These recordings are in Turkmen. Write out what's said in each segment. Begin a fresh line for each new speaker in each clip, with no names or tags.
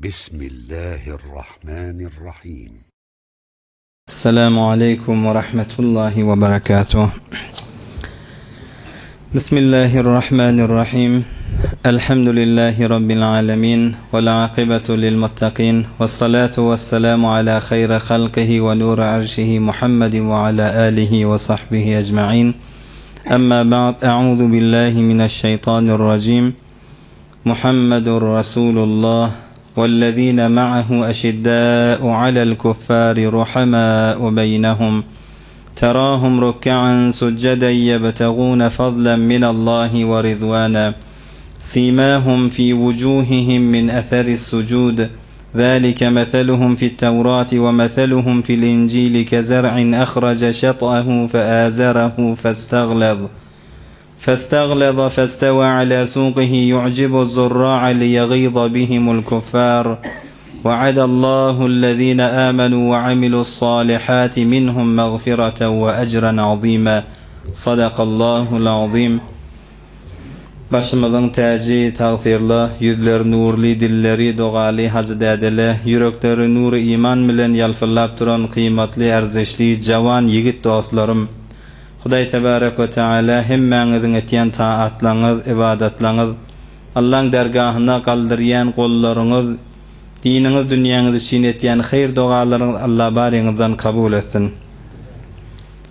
بسم الله الرحمن الرحيم.
السلام عليكم ورحمة الله وبركاته. بسم الله الرحمن الرحيم. الحمد لله رب العالمين والعاقبة للمتقين والصلاة والسلام على خير خلقه ونور عرشه محمد وعلى آله وصحبه أجمعين. أما بعد، أعوذ بالله من الشيطان الرجيم. محمد رسول الله والذين معه أشداء على الكفار رحماء بينهم تراهم ركعا سجدا يبتغون فضلا من الله ورضوانا سيماهم في وجوههم من أثر السجود ذلك مثلهم في التوراة ومثلهم في الإنجيل كزرع أخرج شطأه فآزره فاستغلظ فاستوى على سوقه يعجب الزراع ليغيظ بهم الكفار وعد الله الذين آمنوا وعملوا الصالحات منهم مغفرة وأجرا عظيما. صدق الله العظيم. Başımızın tacı tağsirli, yüzler nurli, dilleri doğali hazidadili, yürekleri nuru iman bilen yalfırlap duran kıymetli, erzişli, cavan yigit dostlarım. Huday Tebarek ve Teala hemmenizin etiyen taatlarınız, ibadetleriniz, Allah'ın dergahına kaldırıyan kollarınız, dininiz, dünyanız için etiyen hayır dualarınız Allah barinizden kabul etsin.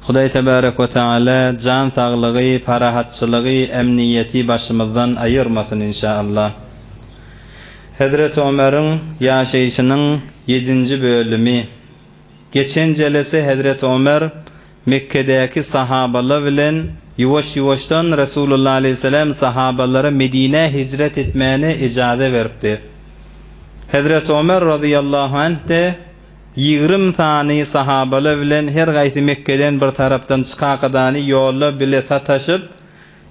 Huday Tebarek ve Teala can sağlığı, parahatçılığı, emniyeti başımızdan ayırmasın inşallah. Hazreti Ömer'in yaşayışının 7. bölümü. Geçen celesi Hazreti Ömer Mekke'deki sahabalar bilen yuvaş-yuvaştan Resulullah Aleyhisselam sahabalara Medine hicret etmeyene icazet verdi. Hazreti Ömer radıyallahu anh de 20 tane sahabalar bilen her gaysi Mekke'den bir taraftan çıkakadani yolla bile sataşıp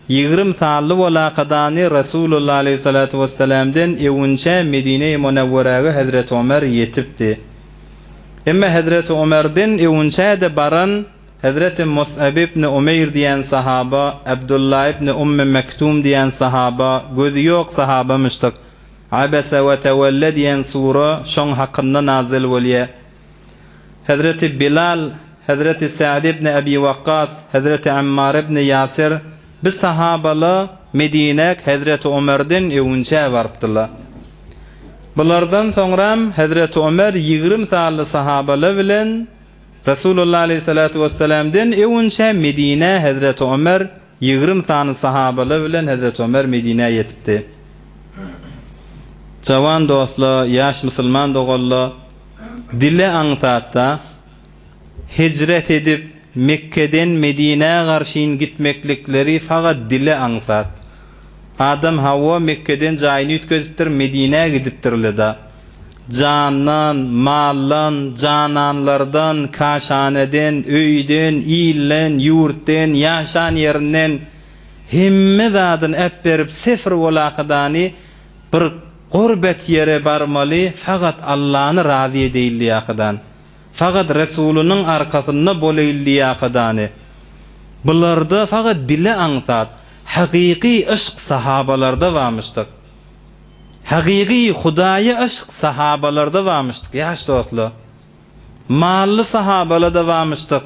20 sallı volakadani Resulullah Aleyhissalatu vesselam'den evunca Medine-i Munevvera'ya Hazreti Ömer yetipdi. Ama Hazreti Ömer'den evunca da baran Hazreti Mus'ab ibn Umeyr diyen sahaba, Abdullah ibn Mektum diyen sahaba, gözü yok sahabamıştık. Abese ve tevelle diyen sura şon hakkında nazil veliye. Hazreti Bilal, Hazreti Sa'd ibn Abi Waqqas, Hazreti Ammar ibn Yasir bir sahabalı Medine'k Hazreti Ömer'den evunca varıptılar. Bunlardan sonra Hazreti Ömer 20 sallı sahabalı bilen Resulullah Aleyhissalatu vesselam'dan evunca Medine Hazreti Ömer 20 tane sahabalı bilen Hazreti Ömer Medine'ye yetipdi. Cavan dostlar, yaş Müslüman doğullar dille ansatda hicret edip Mekke'den Medine'ye karşıyın gitmeklikleri fakat dille ansat. Adam Havva Mekke'den cayını ütközüptir, Medine'ye gidiptirli da. Candan, mallan, cananlardan, kaşaneden, öyden, illen, yurtten, yaşan yerinden himme zadın ep berip sefer volakadani bir gurbet yere barmalı fakat Allah'ını razı edeyli yakadan. Fakat Resulünün arkasında boleyli yakadani. Bunlarda fakat dile ansat. Hakiki aşk sahabalarda varmıştık. Hakiki Hudaya aşk sahabalarda varmıştık. Yaş dostlar. Mallı sahabalarda varmıştık.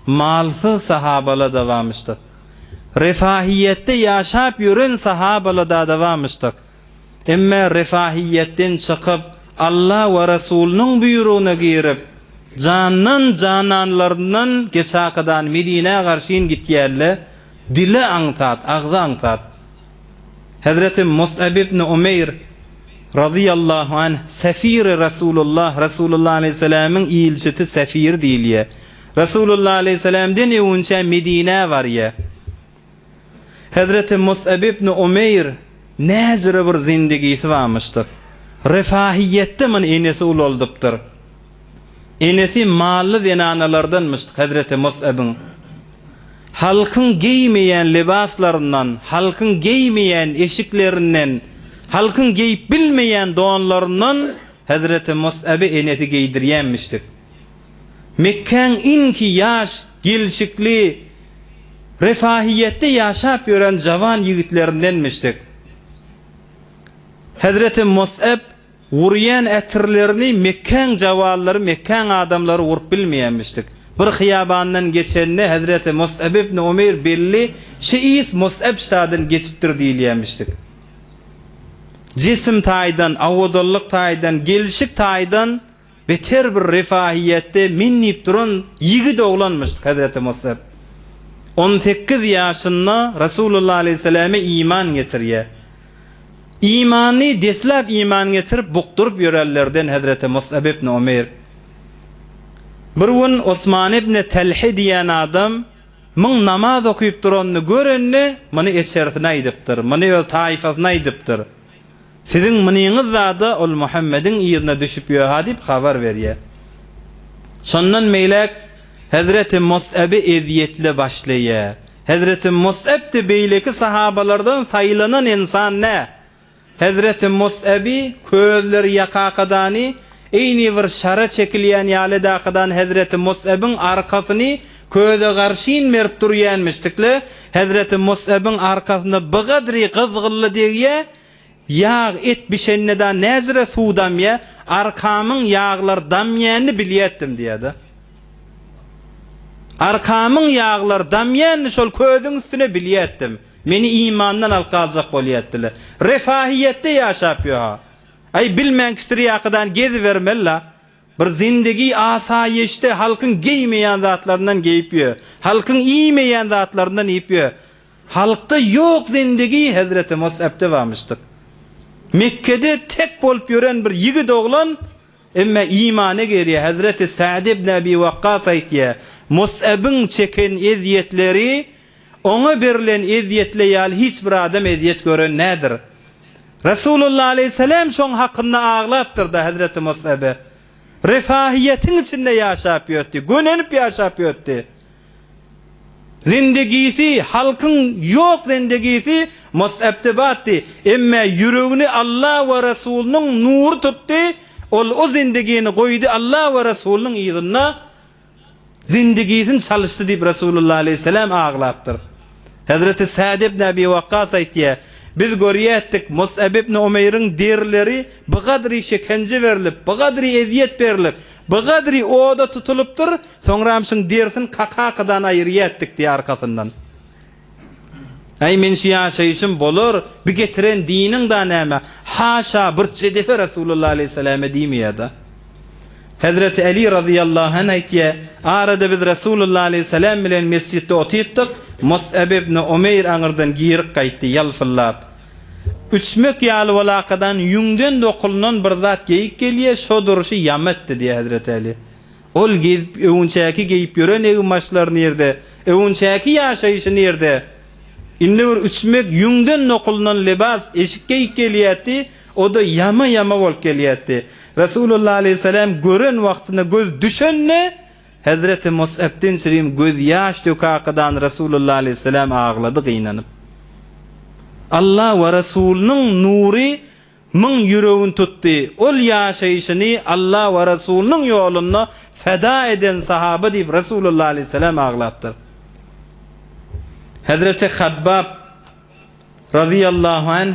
Malsız sahabalarda varmıştık. Refahiyette yaşap yürün sahabalarda da varmıştık. Emme refahiyetten çıkıp Allah ve Resulünün buyruğuna girip cananlarından geçakadan Medine'ye karşıyın gittiyerle dile ansat, ağzı ansat. Hazreti Mus'ab ibn Umeyr radıyallahu anh sefir-i Resulullah Aleyhisselam'ın ilçisi sefir değil ya. Resulullah Aleyhisselam'dan evunca Medine var ya. Hazreti Mus'ab ibn Umeyr nezire bir zindagisi varmıştır. Refahiyette min enesi ul olduptur. Enesi mallı zenanalardanmıştır Hazreti Mus'ab'ın. Halkın giymeyen libaslarından, halkın giymeyen eşiklerinden, halkın giyip bilmeyen doğanlarından Hazreti Mus'ab'ı enesi giydiriyenmiştir. Mekke'nin inki yaş, gelişikli, refahiyette yaşap gören cavan yigitlerindenmiştir. Hazreti Mus'ab vuryan etirlerini Mekkan javalları, Mekkan adamları vurup bilmeyenmiştik. Bir hiyabandan geçenine Hazreti Mus'ab ibn Umeyr belli şehit Mus'ab ştadan geçiptir diyeyenmiştik. Cisim taydan, avudullık taydan, gelişik taydan beter bir refahiyette minnip durun yigit oğlanmıştık Hazreti Mus'ab. 18 yaşında Resulullah Aleyhisselam'a iman getiriye. İmanı deslab iman getirip bukturup yörellerden Hazreti Mus'ab ibn Umeyr. Bir gün Osman ibn Talhi diyen adam mın namaz okuyup duranını görenne mını eşerisine aydiptir, mını öl taifasına aydiptir. Sizin mınıyınız da ol Muhammed'in iyirine düşüp yoha deyip haber veriye. Şondan meylek Hazreti Mus'ab'ı eziyetle başlaya. Hazreti Mus'ab de beyleki sahabalardan sayılanan insan ne? Hazreti Mus'ab'ı közleri yakakadani eyni bir şara çekiliyen yaledakadan Hazreti Mus'ab'ın arkasını köze karşıyın merip duruyenmiştikle Hazreti Mus'ab'ın arkasında bıgadri kızgıllı diye yağ et bişenneden nezre suudam ya arkamın yağlar damyenini biliyettim diyedi. Arkamın yağlar damyenini şol közün üstüne biliyettim. Meni imandan alqalacak boliyettiler. Refahiyette yaşap yoha. Ay bilmen kistiri yaqıdan gezi vermella. Bir zindagi asayişte halkın giymeyen zatlarından giyip yo. Halkın iymeyen zatlarından iyip yo. Halkta yok zindagi Hazreti Mus'ab'da varmıştık. Mekke'de tek bolup yören bir yigit oğlan emme imana geriye Hazreti Sa'd ibn Abi Waqqas aytiye Mus'ab'ın çeken eziyetleri ona verilen eziyetle yal hiçbir adam eziyet gören nedir? Resulullah Aleyhisselam şon hakkında ağlaptır da Hazreti Mus'ab'ı. Refahiyetin içinde yaşap yotti, gönenip yaşap yotti. Zindegisi, halkın yok zindegisi Mus'ab'da battı. Emme yüreğini Allah ve Resulünün nuru tuttu. O zindegini koydu Allah ve Resulünün izine. Zindegisini çalıştı deyip Resulullah Aleyhisselam ağlaptır. Hazreti Sa'd ibn Abi Waqqas aytiye biz görýetdik Mus'ab ibn Umeyr'in derleri bu kadri şekence verilip, bu kadri eziyet verilip, bu kadri oda tutulupdur. Sonra amşın dersin kakakadan ayırýetdik diye arkasından. Ay men şu yaşayışım bolur, bir getiren dinin da näme? Haşa bir cedefe Resulullah Aleyhisselam'a diýmeýärdi. Hazreti Ali radıyallahu anh aytiye arada biz Resulullah Aleyhisselam bilen mescitte otytdyk. Mus'ab ibn Umeyr aňyrdan giýirip gaýtdy ýalfyllap. Üçmek ýaly walakadan yüňden dokulunan bir zat geýip gelýär, şo duruşy ýamatdy diýär Hazreti Ali. Ol gezip öwünçäki geýip ýören ewmaşlar nerede? Öwünçäki ýaşaýyşy nerede? Indi bir üçmek yüňden dokulunan libas eşik geýip gelýärdi, o da yama bolup gelýärdi. Resulullah Aleyhisselam gören wagtyna göz düşenne Hazreti Mus'ab'den sirim göz yaş dökakadan Resulullah Aleyhisselam ağladı gynanyp. Allah ve Resulünün nuri mın yüreğin tuttu. Ol yaşayışını Allah ve Resulünün yolunu feda eden sahabe deyip Resulullah Aleyhisselam ağlaptır. Hazreti Habbab radıyallahu anh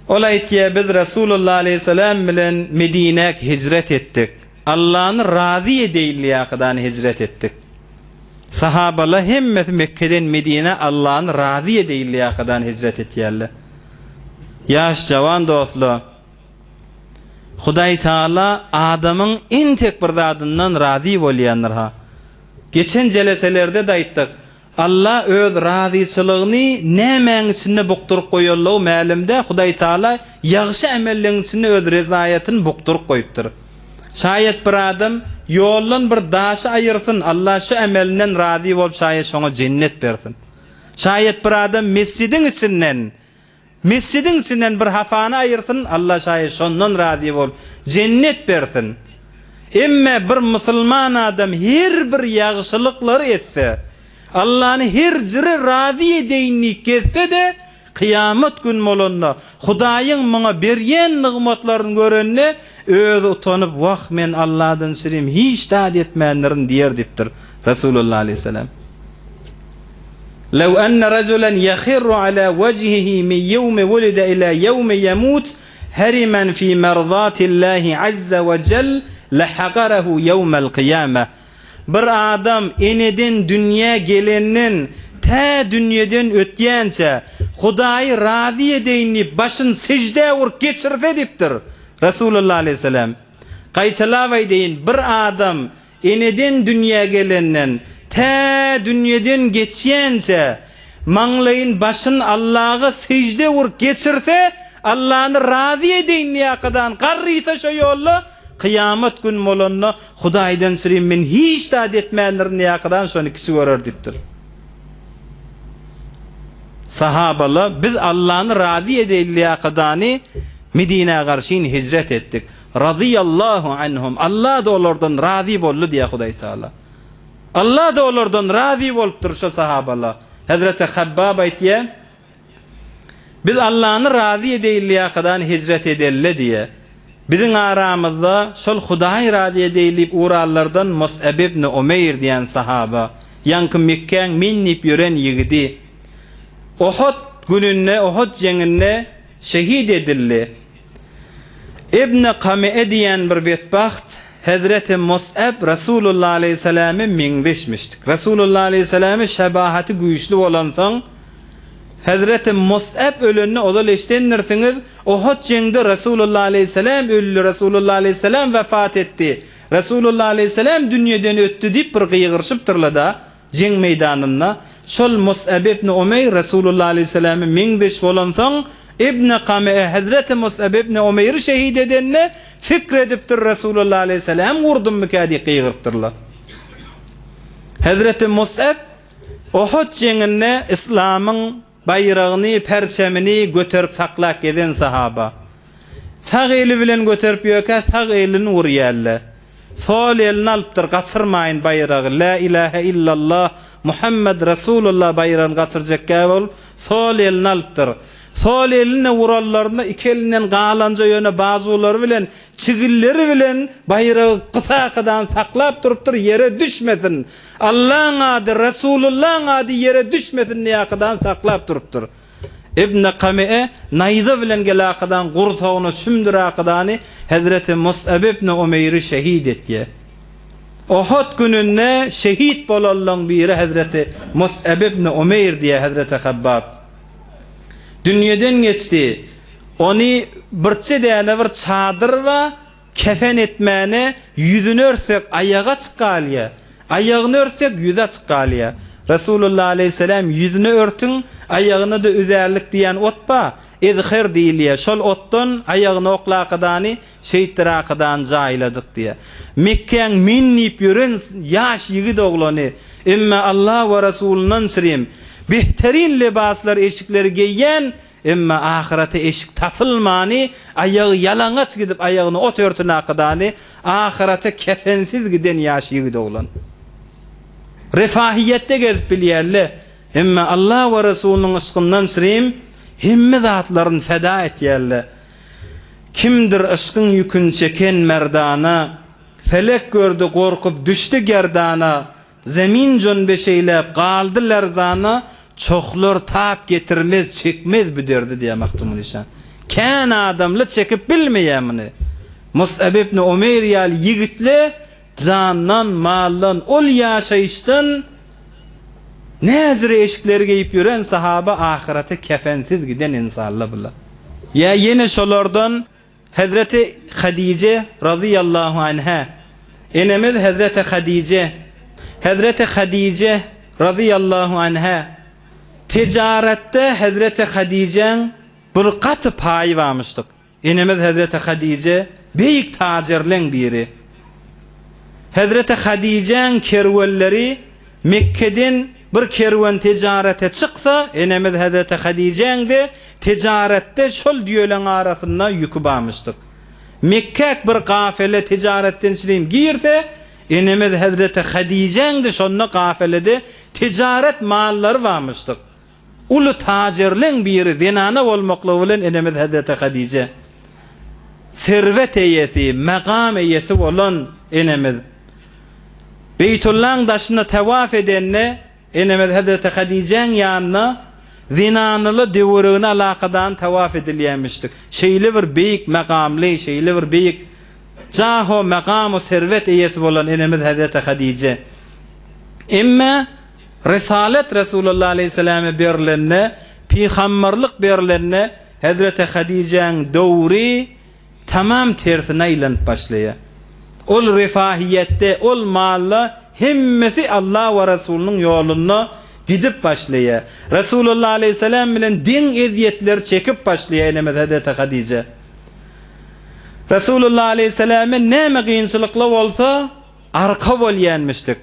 olaytiye biz Resulullah Aleyhisselam bilen Medine'ye hicret ettik. Allah'ın razı edeyliğinden hicret ettik. Sahabalar hemmesi Mekke'den Medine Allah'ın razı edeyliğinden hicret ettiler. Yaş cavan dostlar, Hudaý Taala adamın en tek bir zadından razı bolýanlar ha. Geçen jeleselerde de aýtdyk. Allah öz razyçylygyny nämeň içinde bukturup goýarlar mälimde Hudaý Taala ýagşy amelleriň içinde öz rezaýatyny bukturup goýupdyr. Şayet bir adam yollan bir daşy aýyrsyn, Allah şu amelinden razı bolup şayet şoňa cennet bersin. Şayet bir adam mescidin içinden bir hafany aýyrsyn, Allah şayet şondan razı bolup cennet bersin. Emme bir musulman adam her bir ýagşylyklary etse, Allah'ın her jiri razı edeyinlik etse de kıyamet gün molunda Hudaýyň maňa berýän nigmatlaryny görenne öz utanyp wah men Allah'dan sirim hiç taat etmänlerim diýer dipdir Resulullah Aleyhisselam. Law anna rajulan yakhiru ala wajhihi min yawmi wulida ila yawmi yamut herimen fi merzatillahi azza ve cel lehaqarahu yevmel kıyame. Bir adam enedin dünya geleninin ta dünyadan ötýänçe Hudaýy razy edeyni başyn secde urup geçirse dipdir. Resulullah aleyhisselam. Qaysalavay deyin bir adam enedin dünya gelenden ta dünyadan geçýänçe maňlaýyn başyn Allah'a secde urup geçirse Allah'ny razy edeyni ýakadan garrysa şo ýolla kıyamet gün molanna Hudaýdan sürin men hiç da etmänlerini ýakadan şonu kişi görer dipdir. Sahabalar biz Allah'ını razi edeyliye kadani Medine'ye karşıyın hicret ettik. Radiyallahu anhum. Allah da onlardan razi bollu diye Hudaý Taala. Allah da onlardan razi bolupdur şu sahabalar. Hazreti Habbab aytýar, biz Allah'ını razi edeyliye kadani hicret edelle diye. Bizim aramızda şol Hudaý razi edeylik urallardan Mus'ab ibn Umeyr diyen sahaba. Yankı Mekke'ň minnip yören yigidi. Uhud gününde, Uhud jenginde şehit edildi. İbn Qami'e diyen bir bedbaht Hazreti Mus'ab Resulullah aleyhisselam'ı miňdeşmişdik. Resulullah aleyhisselam'ı şebahatı güýçli bolan soň Hazreti Mus'ab ölünni olal eşdenlersiňiz Uhud jengde Resulullah aleyhisselam öldü. Resulullah aleyhisselam vefat etdi. Resulullah aleyhisselam dünýeden ötdi dip bir gyýgyrşypdyrlar jeng meýdanynda. Şol Mus'ab ibn Umeyr Resulullah aleyhisselam'ı miňdeş bolan soň İbn Qami'e Hazreti Mus'ab ibn Umeyr'i şehit edenle fikredipdir Resulullah aleyhisselam wurdum mükadi gyýgypdyrlar. Hazreti Mus'ab Uhud jenginde İslamyň bayragyny, perçemini göterip saklak eden sahaba. Sağ eli bilen göterip ýökä sağ elini urýarlar. Sol elini alypdyr, gaçyrmaýyn bayragy. La ilahe illallah Muhammed Resulullah bayrağını gasırjak bol. Sol elini alypdyr. Sol eline urallarynda iki elinden galanja ýöne bazulary bilen, çigilleri bilen bayrağı kısakadan saklap durupdyr, yere düşmesin. Allah'ın adı, Resulullah'ın adı yere düşmesin ýakadan saklap durupdyr. İbn Qami'e nayza bilen gelakadan gursawyny çümdirakadany Hazreti Mus'ab ibn Umeyr'i şehit etdi. Uhud gününde şehit bolanlaryň biri Hazreti Mus'ab ibn Umeyr diye Hazreti Habbab. Dünýeden geçti. Onu birçe däne bir çadyr we kefen etmäne yüzüni örsek ayağa çykalýa. Ayagyny örsek yüze çykalýa. Resulullah aleyhisselam yüzünü örtün, ayagyny da üzerlik diyen otpa, ezhir diýilýär. Şol otdan ayagyny oklakadany şeýtirakadan jaýladyk diye. Mekkeň minnip ýören ýaş ýigit oglany, emma Allah we Rasulundan sirim behterin libaslar eşikleri giyyen, emma ahirete eşik tapılmani, ayağı yalaňaç gidip ayagyny ot örtüne akadany, ahirete kefensiz giden ýaş ýigit oglan. Refahiyette gezip bilýärler, emma Allah we Rasulunyň ışgyndan sirim hemme zatlaryny feda etýärler. Kimdir ışgyn ýükün çeken merdana, felek gördü gorkup düştü gerdana, zemin jönbeşeýläp galdy lerzana, çoklar tap getirmez çekmez biderdi diye Maktumun Nişan. Kän adamly çekip bilmeýärmini. Mus'ab ibn Umeyr ýaly ýigitli candan maldan ol ýaşaýyşdan näzire eşikleri geyip ýören sahaba ahirete kefensiz giden insanlar bular. Ya yine şolardan Hazreti Hadice radıyallahu anha. Enemiz Hazreti Hadice. Hazreti Hadice radıyallahu anha. Ticarette Hazreti Hadice'nin bir katı payı varmıştık. Enemiz Hazreti Hadice büyük tacirlerin biri. Hazreti Hadice'nin kervelleri Mekke'den bir kervan ticarete çıksa, enemiz Hazreti Hadice'nin de ticarette şol diýölen arasynda ýükü barmışdyk. Mekke bir gafele ticaretten şirim girse, enemiz Hazreti Hadice'nin de şonda gafelede ticaret mallary barmışdyk. Ulu tacirlerin biri zenana bolmakly bilen enemiz Hazreti Hadice. Servet eýesi, maqam eýesi bolan enemiz. Beytullah'ın daşına tevaf edenle enemiz Hazreti Hadice'nin ýanyna zinanyly döwrüne alakadan tawaf edilýänmişdik. Şeýle bir beýik makamly, şeýle bir beýik jaho maqam servet eýesi bolan enemiz Hazreti Hadice. Emma risalet Resulullah aleyhisselam'a berilenne, peygamberlik berilenne Hazreti Hadice'nin döwri tamam tersine aylanıp başlaya. Ol refahiyette, ol malla hemmesi Allah ve Resulünün yoluna gidip başlaya. Resulullah aleyhisselam bilen din eziyetler çekip başlaya enemiz Hazreti Hadice. Resulullah aleyhisselam'a näme gynçylyklar bolsa arka bolýanmışdyk.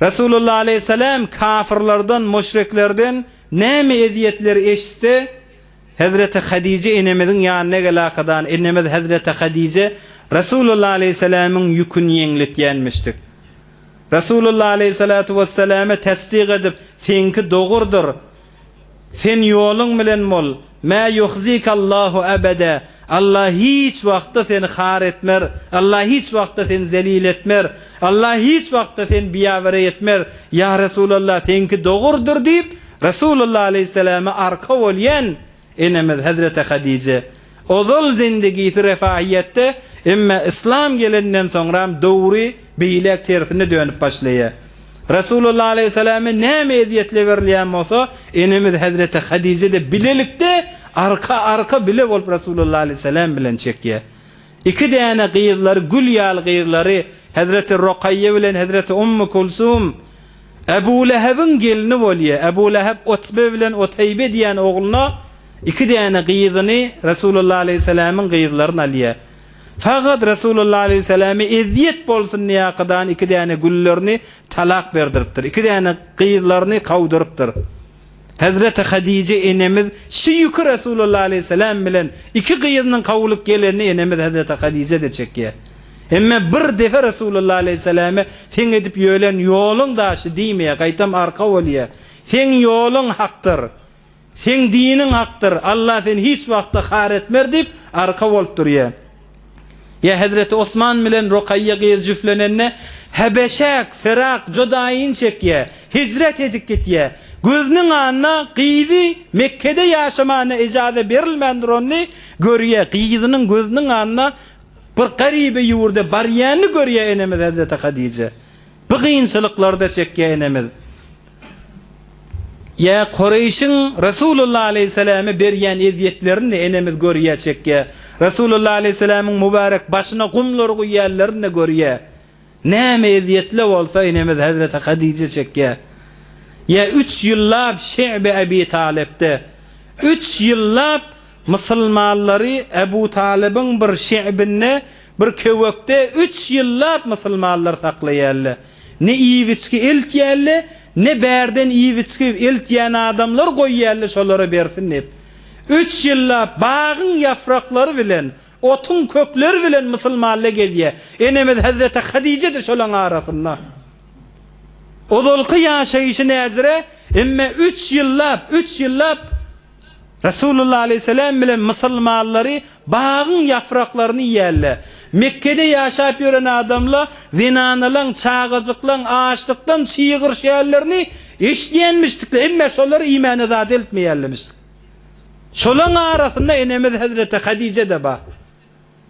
Resulullah aleyhisselam kafirlerden, müşriklerden näme eziyetleri eşitdi? Hazreti Hadice enemizin ýanyna gelakadan enemiz Hazreti Hadice Resulullah aleyhisselam'ın yükünü ýeňletýänmişdik. Resulullah aleyhissalatu vesselam'a tasdik edip senki dogurdur. Sen yolun bilen bol. Ma yuhzikallahu abada. Allah hiç wagtda seni har etmer. Allah hiç wagtda seni zelil etmer. Allah hiç wagtda seni biýawara etmer. Ya Resulullah senki dogurdur diýip Resulullah aleyhissalama arka bolýan enemiz Hazreti Hadice. Ozul zindigi refahiyette emma İslam gelenden soňra döwri beýlek tersine dönüp başlaya. Resulullah aleyhissalam'a näme eziyetler berilýän bolsa enemiz Hazreti Hadice de bilelikde arka bile bolup Resulullah aleyhissalam bilen çekýär. İki däne gyýyzlary, gül ýaly gyýyzlary Hazreti Ruqayya bilen Hazreti Ummu Kulsum Ebu Leheb'in gelini bolýar. Ebu Leheb Utbe bilen Utaybe diýen ogluny iki däne gyýyzyny Resulullah aleyhissalam'ın gyýyzlaryny alýar. Fakat Resulullah aleyhissalam'a eziyet bolsun niýakydan iki däne güllerini talak berdiripdir. İki däne gyýyzlaryny kawdyrypdyr. Hazreti Hadice enemiz şu ýükü Resulullah aleyhissalam bilen iki gyýyzynyň kawulyp gelenini enemiz Hazreti Hadice de çekýär. Emme bir defa Resulullah aleyhissalam'a sen edip ýölen ýoluň daşy diýmeýär, gaýtam arka bolýar. Sen ýoluň hakdyr. Sen dinin hakdyr. Allah seni hiç wagtda har etmer diýip arka bolup durýar. Ya Hazreti Osman bilen Ruqayya gyýyz jüflenenne Habeşak, Firak, jodaýyn çekýär. Hicret edip gitýär. Gözüniň anna gyýzy Mekke'de ýaşamana ijazet berilmendir ony görýär. Gyýzynyň gözüniň anna bir garibe ýurda barýany görýär enemiz Hazreti Hadice. Bu gynçylyklarda çekýär enemiz. Ya Qurayşyň Resulullah aleyhissalam'a berýän eziyetlerini enemiz görýär çekýär. Resulullah aleyhissalam'ın mübarek başına kumlar guýýarlaryny görýär. Näme eziyetler bolsa enemiz Hazreti Hadice çekýär. Ya 3 ýyllap Şe'be Abi Talib'de 3 ýyllap musulmanlary Ebu Talib'in bir şe'bine bir köwekde 3 ýyllap musulmanlar saklaýarlar. Ne iýiçki eltýärler, ne berden iýiçki eltýän adamlar goýýarlar şolara bersin diýip. 3 ýyllap bagyň ýapraklary bilen, otun kökleri bilen musulmanlar gelýär. Enemiz Hazreti Hadice de şolaň arasynda. Ozulky ýaşaýyşy näzire emme 3 ýyllap Resulullah aleyhissalam bilen musulmanlary bagyň ýapraklaryny ýerler. Mekke'de ýaşap ýören adamlar zinanylaň, çağıjyklaň, açlykdan çyýgyr şeýerlerini eşitýänmişdik, emme şolary iman zat etmeýärlemişdik. Şolaň arasynda enemiz Hazreti Hadice de bar.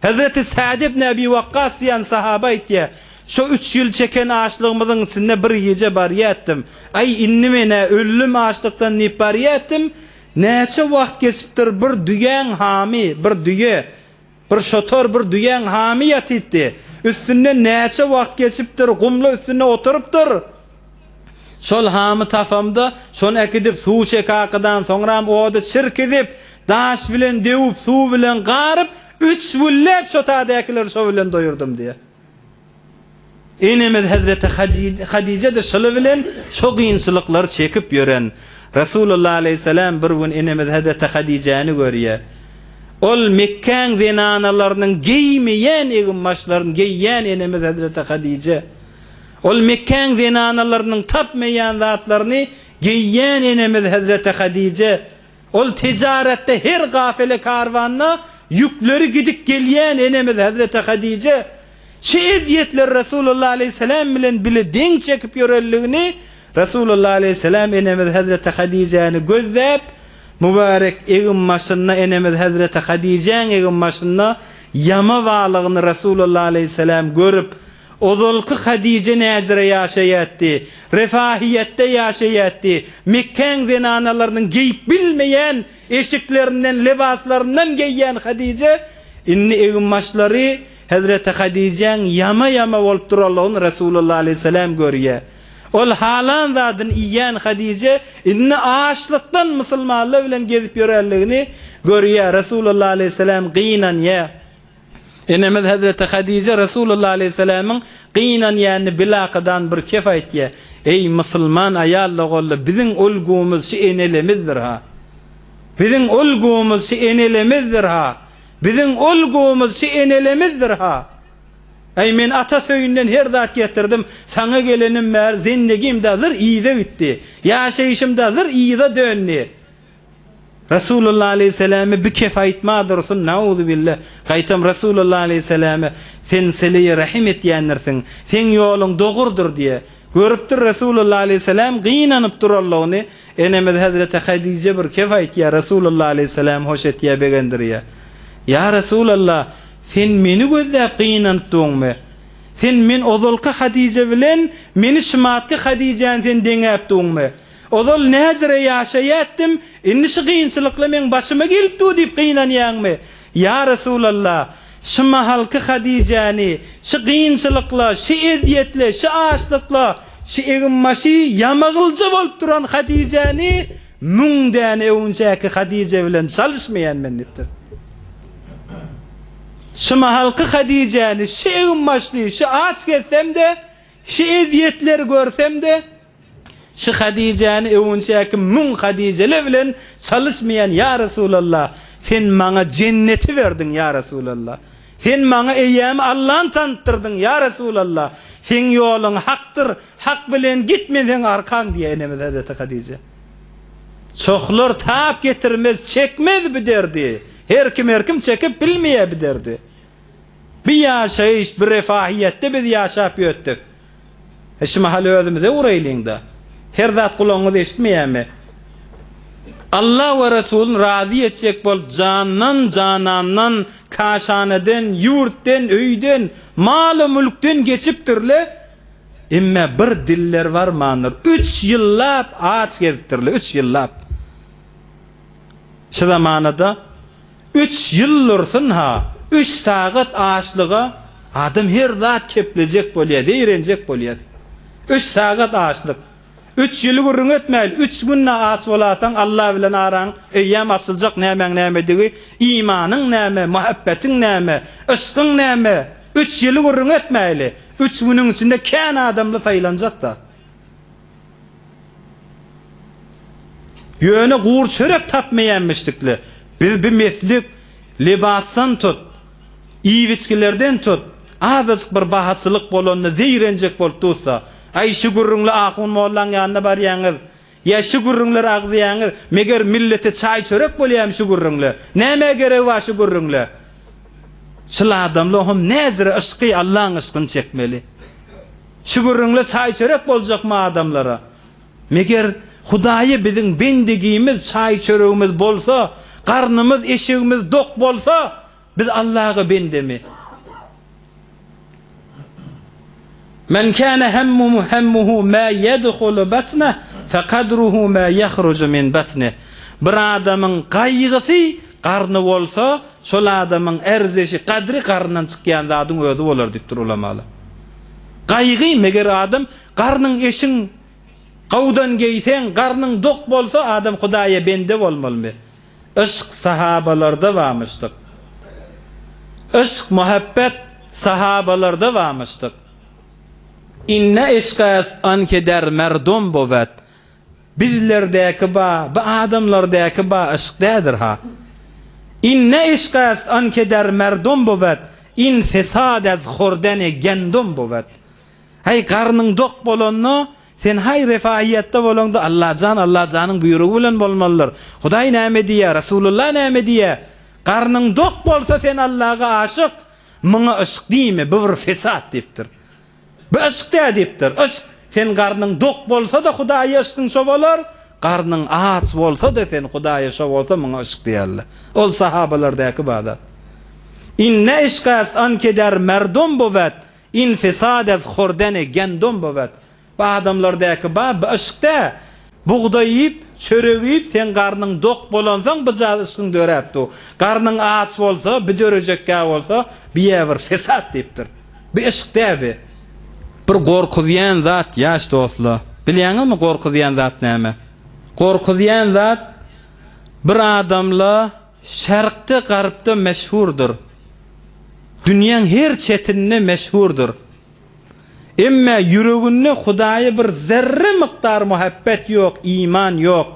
Hazreti Sa'd ibn Abi Waqqas diýen sahaba aýtýar. Şu 3 ýyl çeken açlygymyzyň içinde bir gece bar ýetdim. Ay inni mene öllüm açlykdan nip bar ýetdim. Näçe wagt geçipdir bir düýen hamy, bir düýe, bir şotor bir düýen hamy ýatypdy. Üstünde näçe wagt geçipdir, gumla üstüne oturypdyr. Şol hamy tafamda şonu ekidip suw çekakydan soňra oda çirk edip, daş bilen dewip, suw bilen garyp, 3 güllep şo tadakylar şo bilen doýurdum diýe. Enemiz Hazreti Hadice de şol bilen şo gynçylyklary çekip ýören. Resulullah aleyhissalam bir gün enemiz Hazreti Hadice'ni görýär. Ol Mekkeň zinanylarynyň giymeýän egimmaşlaryny giyýän enemiz Hazreti Hadice. Ol Mekkeň zinanylarynyň tapmaýan zatlaryny giyýän enemiz Hazreti Hadice. Ol tijaretde her gafile karwanyna yükleri gidip gelýän enemiz Hazreti Hadice. Şeýdiyetler Resulullah aleyhissalam bilen bile deň çekip ýörelligini Resulullah aleyhisselam enemiz Hazreti Hadice'ni gözlep mübarek egin başına enemiz Hazreti Hadice'nin egin başına yama bağlığını Resulullah aleyhisselam görüp ozolki Hadice nezire yaşayattı, refahiyette yaşayattı, Mekke'nin zenanalarının giyip bilmeyen eşiklerinden, libaslarından giyyen Hadice, inni egin başları Hazreti Hadice'nin yama olup durallığını Resulullah aleyhisselam görüyor. Ol halan zadın iyen Hadice inni ağaçlıktan Müslümanlar bilen gezip yörelliğini görüyor. Resulullah aleyhisselam gıynan ya. Enemiz Hazreti Hadice Resulullah aleyhisselamın gıynan yani bilaqıdan bir kefayet ya. Ey Müslüman ayalla gollu bizim ulgumuz şu enelemizdir ha. Bizim ulgumuz şu enelemizdir ha. Bizim ulgumuz şu enelemizdir ha. Ey men ata söyünden her zat getirdim. Sana gelenim mer zindegimdadır iyide bitti. Yaşayışımdadır iyide dönni. Resulullah aleyhisselam'ı bir kefayet madursun. Nauzu billah. Kaytam Resulullah aleyhisselam'ı sen seleyi rahim et diyenlersin. Sen yolun doğurdur diye. Görüptür Resulullah aleyhisselam gıynanıp durallığını. Enemiz Hazreti Hadice bir kefayet ya Resulullah aleyhisselam hoş et ya begendir ya. Ya Resulullah sen meni gözlep gıynanıp doğum sen men ozolki Hadice bilen meni şımatki Hadice'ni sen denep doğum ozol nezire yaşayattim inni şu gıyınçılıkla men başıma gelip du deyip gıynan mı? Ya Resulullah şu mahalki Hadice'ni şu gıyınçılıkla şu erdiyetle şu ağaçlıkla şu eginmaşı yamagılca bolup duran Hadice'ni müngden evunçaki Hadice bilen çalışmayan men diptir. Şu mahalki Hadice'ni şu eginmaşlı şu ağaç getsem de şu eziyetleri görsem de şu Hadice'ni evunçaki müng Hadice'le bilen çalışmayan ya Resulallah sen bana cenneti verdin ya Resulallah. Sen bana eyyam Allah'ın tanıttırdın ya Resulallah. Sen yolun haktır, hak bilen gitmeden arkan diye enemiz Hazreti Hadice. Çoklar taap getirmez, çekmez bir derdi. Her kim çekip bilmeye bir derdi. Bir yaşayış, bir refahiyette biz yaşayıp yöttük. Şimdi hali özümüze uğraylayın da. Her zat kulağınızı eşitmeye mi? Allah ve Resulün razı edecek bol canandan, kaşaneden, yurtten, öyden, malı mülkten geçiptirle. İmme bir diller var manır. 3 yıllap ağaç geziptirle. 3 yıllap. Şu zamanada 3 yıllursun ha. 3 saat ağaçlığa adam her zat keplecek bolya, deyrenecek bolya. 3 saat ağaçlık. 3 yılı gurrun etmeyil. 3 günle ağaç olatan Allah bilen aran. Eyyam asılacak näme digi. İmanın näme, muhabbetin näme, ışkın näme. 3 yılı gurrun etmeyili. 3 günün içinde kän adamla saylanacak da. Yöne gur çörek tapmayanmıştıklı. Biz bir meslik libassan tut, iyiviçkilerden tut, azıcık bir bahasılık bolonunu zeyrenecek bol tutsa, ay şu gurrunlu ahun mollan yanına bar yanır, ya şu gurrunlar ağzıyanır, meger millete çay çörek bolyam şu gurrunlu, neme gerek var şu gurrunlu? Şıla adamlı ohum nezire ışkı Allah'ın ışkını çekmeli. Şu gurrunlu çay çörek bolacak mı adamlara? Meger Hudayı bizim bendigimiz, çay çöreğimiz bolsa, karnımız, eşeğimiz dok bolsa, biz Allah'a bendemi. Men kana hammuhu ma yadkhulu batna faqadruhu ma yakhruju min batni. Bir adamın kaygısı karnı bolsa, şol adamın erzeşi kadri karnından çıkyan zatın özü bolar dipdir ulamalar. Kaygı meger adam karnın eşin Qawdan geysen, karnın dok bolsa adam Hudaya bende bolmaly. Işk sahabalarda varmıştık. Işk muhabbet sahabalarda varmıştık. İnne eşkas ankeder merdum bovet. Bizlerdeki ba, bu adamlardaki ba ışkdadır ha. İnne eşkas ankeder merdum bovet. İn fesad az khordane gendum bovet. Hay karnın dok bolonno sen hay refahiyette bolonda Allah canın buyruğu bilen bolmalılar. Huday näme diye, Resulullah näme diye. Karnın dok bolsa sen Allah'a aşık, mına ışık diýme, bu bir fesat diptir. Bu ışık da diptir. Işık sen garnyň dok bolsa da Hudaýa ışkyň şo bolar, garnyň aç bolsa da sen Hudaýa şo bolsa muňa ışyk diýerler. Ol sahabalardaky badat. İnne işqas an keder merdum bovet, in fesad az khordane gendum bovet. Bu adamlardaky bab ışykda buğday yiyip, çörek yiyip, sen garnyň dok bolansaň bizal ışkyň döräpdi. Garnyň aç bolsa, bir dörejekkä bolsa, bir fesat diýipdir. Bu ışykda bir gorkudiýan zat ýaş dostlar. Bilýäňizmi gorkudiýan zat näme? Gorkudiýan zat bir adamla şerqde garpda meşhurdur. Dünýäň her çetinne meşhurdur. Emme yüreginde Hudaýa bir zerre miqdar muhabbet ýok, iman ýok.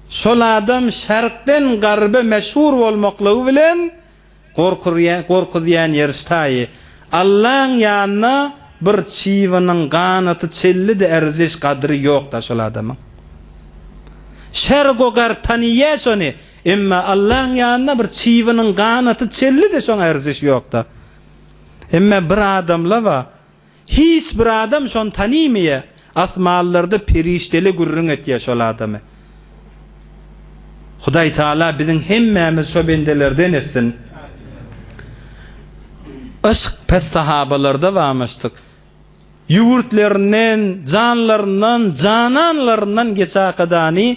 Şol adam şerqden garba meşhur bolmaklygy bilen gorkudiýan ýerişdaýy. Allahyň ýanyna bir çiwanyň ganaty çelli de erziş kadry ýok da şol adamyň. Şergo gar taniýe şony, emma Allahyň ýanyna bir çiwanyň ganaty çelli de şoň erziş ýok da. Emma bir adamla ba, hiç bir adam şon taniýmeye, asmallarda perişteli gurrun etýär şol adamy. Hudaý Taala biziň hemmämiz şo bendelerden etsin. Aşk pes sahabalarda varmışdyk. Ýurtlerinden, janlaryndan, jananlaryndan geçäkadany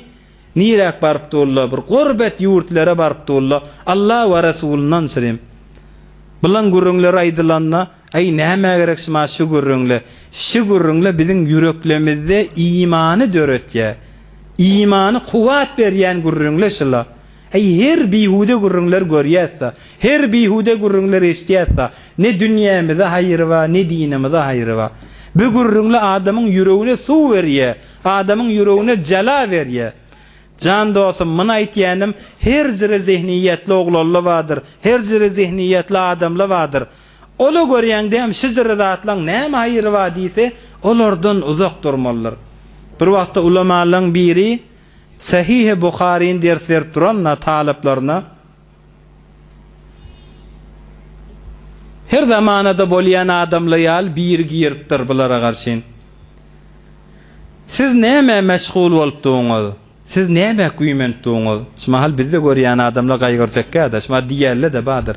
nirek barpdylar, bir gurbet ýurtlere barpdylar. Allah we Rasulundan sirem. Bilen gurrunlar aýdylanna, ay näme gerek şu gurrunlar? Şu gurrunlar biziň yüreklerimizde imany döretýär. İmany kuwat berýän gurrunlar şula. Her bihude gurrunlar görýärse, her bihude gurrunlar eşitýärse, ne dünýämize haýry we ne dinimize haýry we. Bu gurrunlar adamyň yüregine suw berýär, adamyň yüregine jala berýär. Can dostum, men aýtýanym, her jere zihniýetli oglanlar bardyr, her jere zihniýetli adamlar bardyr. Ola görýäňde hem şu jere zatlaň näme haýry we diýse, olardan uzak durmalylar. Bir wagtda ulamalaryň biri Sahih Buhariň ders berip duran taliplerine her zamanada bolýan adamlar ýaly bir giripdir bulara garşy. Siz näme meşgul bolup duruňyz? Siz näme güýmenip duruňyz? Şumal bizde görýän adamlar gaýgyrjakka da, şumal diýerler de badyr.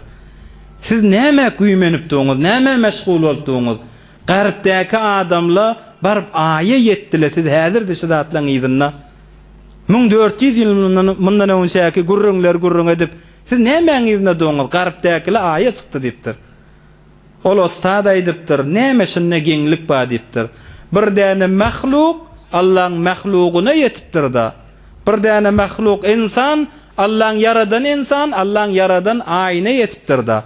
Siz näme güýmenip duruňyz? Näme meşgul bolup duruňyz? Garpdaky adamlar barıp aýa ýetdiler. Siz häzirde şu zatlaň ýyzyna 1400 ýyl mundan öňçäki gurrun edip, siz näme ýyzyna duruňyz? Garpdakylar aýa çykdy diýipdir. Ol ostad aýdypdyr, näme şunna geňlik bar diýipdir. Bir däne mahluk Allah'ın mahluğuna yetipdir da. Bir däne mahluk insan, Allah'ın yaradan insan, Allah'ın yaradan ayna yetipdir da.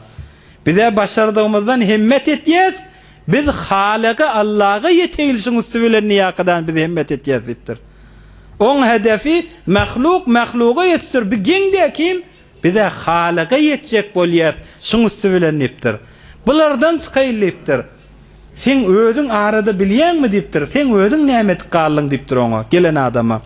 Bize başardığımızdan himmet etýäs, biz Halıka Allah'a yeteýilişiň üstü bilen niýakadan biz himmet etýäs diýipdir. Oň hedefi mahluga yetipdir. Bir geňde kim? Bize Halıka yetjek bolýar, şuň üstü bilen diýipdir. Bulardan çykaýlypdyr. Sen özüň arada bilýänmi diýipdir. Sen özüň näme etýärliň diýipdir oňa gelen adama.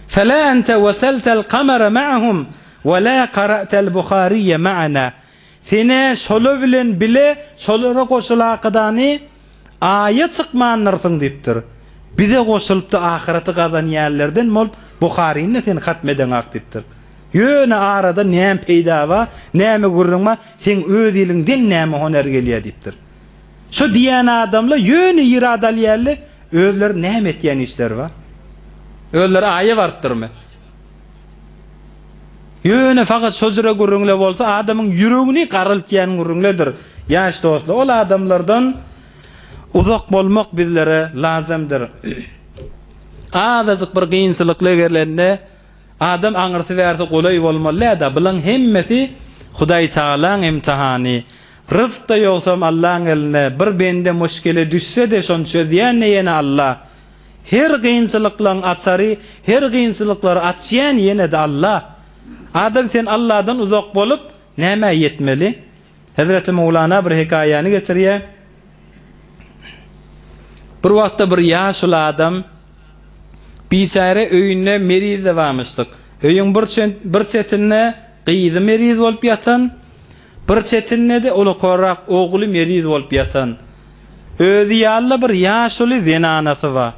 Fala anta wasaltal qamara ma'ahum wa la qara'tal Bukhariy ma'ana. Sene şolu bilen bile şolara goşulakydany aýat çykmanlaryň diýipdir. Bize goşulypdy ahireti gazanýarlardan mol Buhariňni sen hatmeden ak diýipdir. Ýöne arada näme peýda ba, näme gurrunma, sen öz ýylyňdan näme honer gelýär diýipdir. Şu diýen adamlar ýöne iradalýarly özleri näme etýän işler ba? Özleri aýa barpdyrmy? Ýöne fakat sözüre gurrunlar bolsa adamyň yüregini garyltýan gurrunlardyr. Ýaş dostlar, ol adamlardan uzak bolmak bizlere lazımdır. Azıcık bir kıyınçılıkla gerlerinde adam aňyrsy berse golay bolmaly da, bilen hemmesi Hudaý Taalaň imtihany. Rızk da ýoksam Allahyň eline, bir bende müşkile düşse de şonu çözýän ýene Allah. Her kıyınçılıklaryň açary, her kıyınçılıklary açýan ýene de Allah. Adam sen Allah'dan uzak bolup näme ýetmeli? Hazreti Mevlana bir hikaýany getirýär. Bir wagtda bir ýaşul adam biçare öýünde meriz barmyşdyk. Öýüň bir çetinde gyýzy meriz bolup ýatan, bir çetinde de ola korak ogly meriz bolup ýatan. Özü ýaly bir ýaşuly zenanasy bar.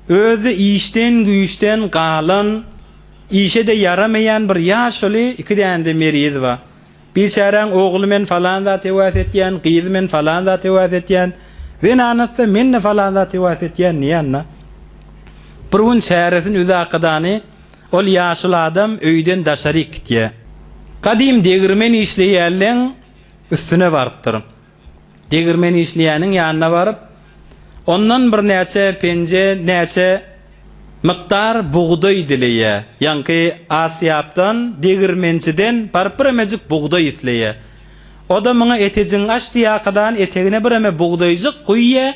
Özü işten güýçten galan, işe de yaramayan bir ýaşuly iki däne meriz bar. Biçaran oğlu men falan da tewaz etýän, gyzy men falan da tewaz etýän, zenanasy men falan da tewaz etýän niýanna. Bir gün şäheresin özü akydany ol ýaşuly adam öýden daşary gitýär. Kadim degirmen işleýärleň üstüne barypdyr. Degirmen işleýäniň ýanyna baryp, ondan bir näçe pence, näçe miktar buğday dileýär. Ýanky Asyapdan degirmençiden bir emejik buğday isleýär. O da muňa etejin açdyýakydan etegine bir eme buğdayjyk guýýar.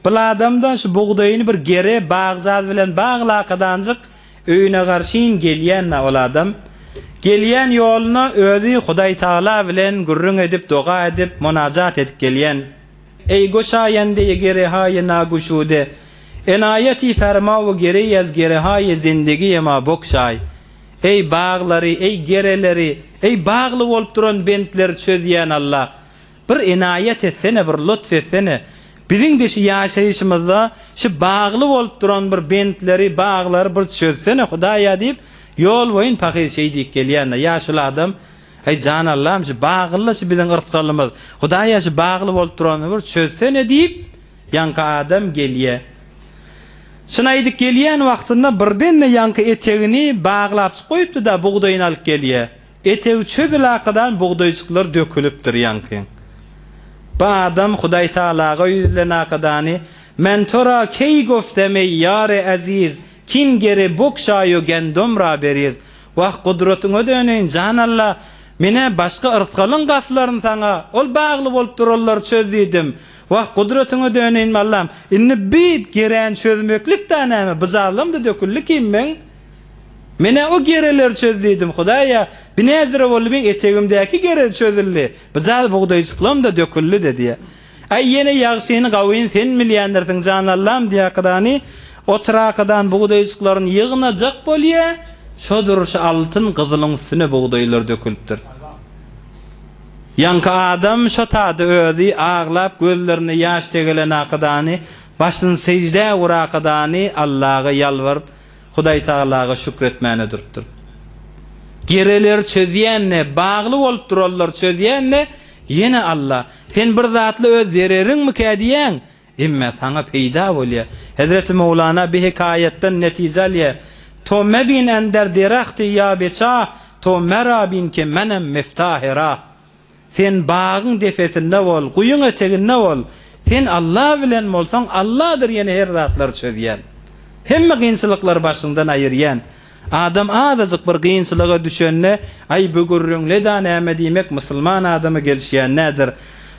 Bu adamdan şu buğdaýyny bir gere bagzat bilen baglakadanjyk öýüne garşyn gelýän ol adam. Gelýän ýoluna özü Hudaý Taala bilen gurrun edip, doga edip, munajat edip gelýän. Ey goşaýende gere haýy naguşude, enayeti ferma ve gere yaz gere haýy zindigi ýema bokşaý. Ey baglary, ey gereleri, ey bagly bolup duran bentler çözýän Allah. Bir enayet etsene, bir lütf etsene. Biziň de şu ýaşaýyşymyzda şu bagly bolup duran bir bentleri, baglary bir çözsene Hudaýa diýip yol boyun paky şey diýip gelýän ýaşuly adam. Hey jan Allah'ım şu bagly şu biziň ırskylymyz. Hudaýa şu bagly bolup durany bir çözsene diýip ýanky adam gelýär. Şuna edik gelýän wagtynda birden ýanky etegini baglap goýupdy da buğdaýyny alyp gelýär. Etegi çözülakadan buğdaýçyklar dökülipdir ýanky. Bu adam Hudaý Taalaga ýüzlenakadany men tora key gofteme ýare aziz kin gere bokşaýo gendomra beriz. Waq gudratyňa döneň jan Allah mene başga ırskalyň gaflaryny saňa ol bagly bolup durallar çözdidim. Waq gudratyňa döneň Allah'ım inni bit geren çözmeklik tanamy bizalymda döküllik men. Mene o gereler çözdidim Hudaýa. Binezire bolup etegimdäki gere çözüldi. Bizal buğdaýçyklarym da döküldi dedi. Ay yene ýagşyny gawyn sen milliýanlarsyň jan Allah'ım diýakydany oturakadan buğdaýçyklaryň ýygnajak bolýar. Şodur şu altın gyzylyň üstüne buğdaýlar dökülipdir. Ýanky adam şo taýda özü aglap gözlerini ýaş tegelen akydany başyny secde urakydany Allah'a ýalwaryp Hudaý Taalaga şükretmäne durupdyr. Gereler çözýänne, bagly bolup durallar çözýänne ýene Allah. Sen bir zatly öz dereriň mi kädiýän? Imme saňa peýda bolýar. Hazreti Mevlana bir hikayetden netije alýar. To mebin ender derahti ya beça, to merabin ke menem miftahira. Sen bagyň defesinde bol, guýuň eteginde bol. Sen Allah bilen bolsaň Allahdyr ýene her zatlar çözýän. Hemme gynçylyklar başyndan aýyrýan. Adam azazyk bir gynçylyga düşenne, ay bugurrüňle da näme diýmek musulman adamy gelişýän nädir?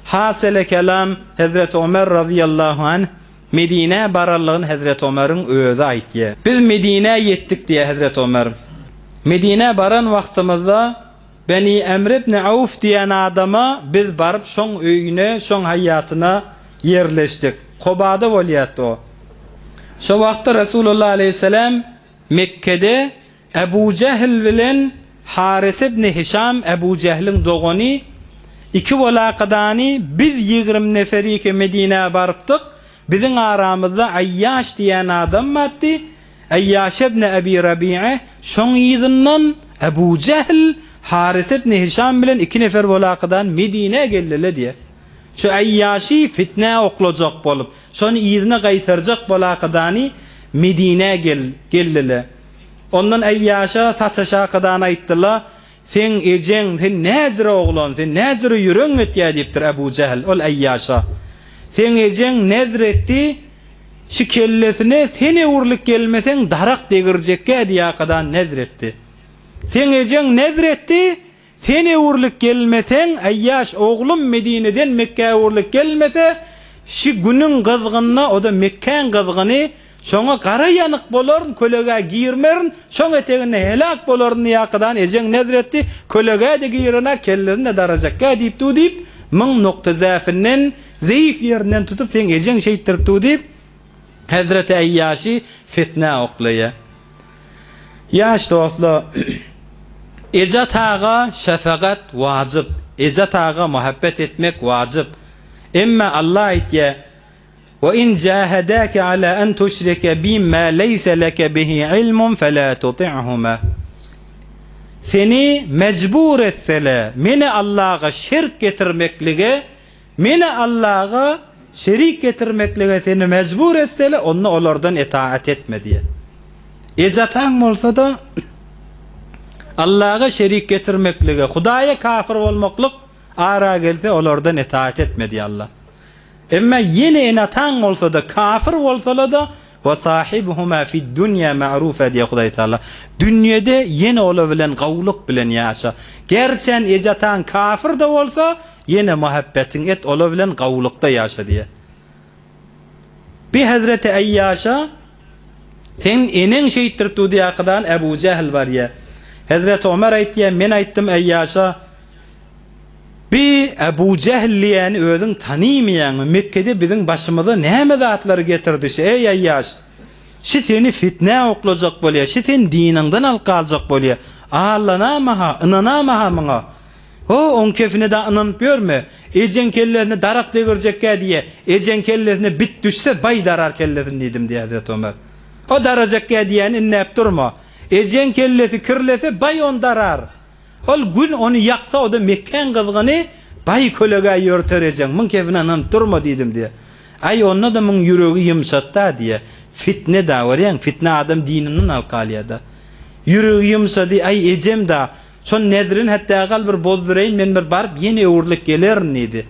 Hasele kelam Hazreti Ömer radıyallahu anh Medine barallygyny Hazreti Ömer'iň özü aýtdy. Biz Medine yetdik diýe Hazreti Ömer. Medine baran wagtymyzda Beni Emr ibn Auf diýen adama biz baryp şoň öýüne, şoň haýatyna yerleşdik. Qobada bolýatdy o. Şo wagtda Rasulullah aleyhisselam Mekke'de Ebu Cehl bilen Haris ibn Hisham Ebu Cehl'in dogany iki bolakadany biz 20 neferi ke Medine barypdyk. Biziň aramyzda Ayyaş diýen adam matdy. Ayyaş ibn Abi Rabi'a şoň ýyzyndan Ebu Cehl Haris ibn Hisham bilen iki nefer bolakadan Medine geldiler diye. Şu Ayyaşy fitne oklajak bolup, şonu ýyzyna gaýtarjak bolakadany Medine geldiler. Ondan Ayyaşa sataşakadan aýtdylar. Sen ejeň, sen näzire oglan, sen näzire ýüreň etýär diýipdir Ebu Cehl ol Ayyaşa. Sen ejeň näzir etdi, şu kellesine seni urlyk gelmeseň darak degirjekkä diýakadan näzir etdi. Sen ejeň näzir etdi, seni urlyk gelmeseň Ayyaş oglum Medineden Mekke'ye urlyk gelmese, şu günüň gyzgynyna o da Mekkeň gyzgyny şoňa gara ýanyk bolaryn, kölege giýirmerin, şoň etegine helak bolaryn ýakydan ejeň näzir etdi, kölege de giýirene kellesine darajakka diýip diýip, müň nokta zäfinden, zäif ýerinden tutup sen ejeň şeýtirip diýip, Hazreti Ayyaşy fitne oklaýar. Ýaş dostlar, ejat ağa şefagat wajib, ejat ağa muhabbet etmek wajib. Emma Allah aýtýar: وَاِنْ جَاهَدَاكَ عَلَى أَنْ تُشْرِكَ بِمَا لَيْسَ لَكَ بِهِ عِلْمٌ فَلَا تُطِعْهُمَا. Seni mecbur etseler, meni Allah'a şirk getirmeklige, meni Allah'a şerik getirmeklige seni mecbur etseler, onu onlardan itaat etme diye. Ecatan olsa da Allah'a şerik getirmeklige, Hudaya kafir olmaklık ara gelse onlardan itaat etme diye Allah. Ama yine enatan olsa da kafir olsa da ve sahibuhuma fid dunya ma'rufa diye Huday Teala. Dünyada yine ola bilen gavluk bilen yaşa. Gerçen ecatan kafir de olsa yine muhabbetin et ola bilen gavlukta yaşa diye. Bir Hazreti Ayyaş'a sen enen şehittir tu diye kadar Ebu Cehil var ya. Hazreti Ömer aytya, men aytdım Ayyaş'a, bir Ebu Cehilliyen özün tanıymayan Mekke'de bizim başımıza ne zatları getirdi şey ey Ayyaş. Şi seni fitne oklacak bolya, şi sen dininden alqalacak bolya. Allah'namaha, inanamaha mına. O on kefine de inanıp görme. Ecen kellerini darak degirecekka diye. Ecen kellerini bit düşse bay darar kellerini dedim diye Hazreti Ömer. O daracakka diyen innep durma. Ecen kellesi kirlese bay on darar. Ol gün onu yaksa o da Mekken kızgını bay kölega yörterecek. Mın kefine inanıp durma dedim diye. Ay onunla da mın yüreği yumsatta diye. Fitne da var ya, fitne adam dininin alqaliyada. Yüreği yumsadı, ay ecem da son nedrin hatta gal bir bozdurayım men bir barıp yine uğurluk gelir neydi.